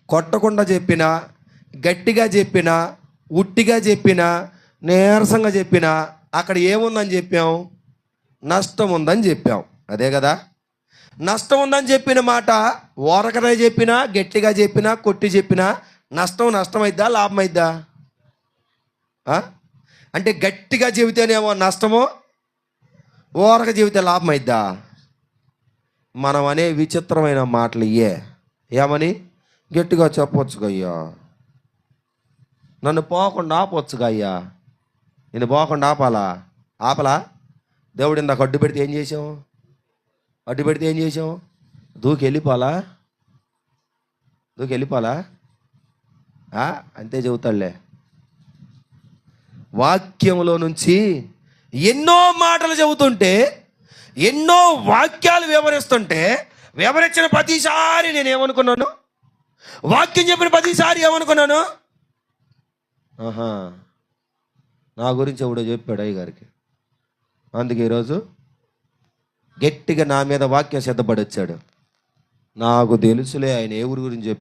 కొట్టకుండా చెప్పినా, గట్టిగా చెప్పినా, ఉట్టిగా చెప్పినా, నీరసంగా చెప్పినా అక్కడ ఏముందని చెప్పాం? నష్టం ఉందని చెప్పాం. అదే కదా. నష్టం ఉందని చెప్పిన మాట ఓరకనే చెప్పినా, గట్టిగా చెప్పినా, కొట్టి చెప్పినా నష్టమైద్దా, లాభమైద్దా? అంటే గట్టిగా చెబితేనేమో నష్టము, ఓరక చెబితే లాభమైద్దా? మనం అనే విచిత్రమైన మాటలు ఇయ్యే. ఏమని? గట్టిగా చెప్పొచ్చుగా అయ్యా, నన్ను పోకుండా ఆపొచ్చుగా అయ్యా. నేను పోకుండా ఆపలా? దేవుడు ఇందాక అడ్డు పెడితే ఏం చేసాం? దూకి వెళ్ళిపోలా? అంతే చెబుతాడులే. వాక్యంలో నుంచి ఎన్నో మాటలు చెబుతుంటే, ఎన్నో వాక్యాలు వివరించిన ప్రతిసారి నేనేమనుకున్నాను? వాక్యం చెప్పిన ప్రతిసారి ఏమనుకున్నాను? నా గురించి ఎవడో చెప్పాడు అయ్యగారికి, అందుకే ఈరోజు గట్టిగా నా మీద వాక్యం సిద్ధపడి వచ్చాడు. నాకు తెలుసులే ఆయన ఏ ఊరి గురించి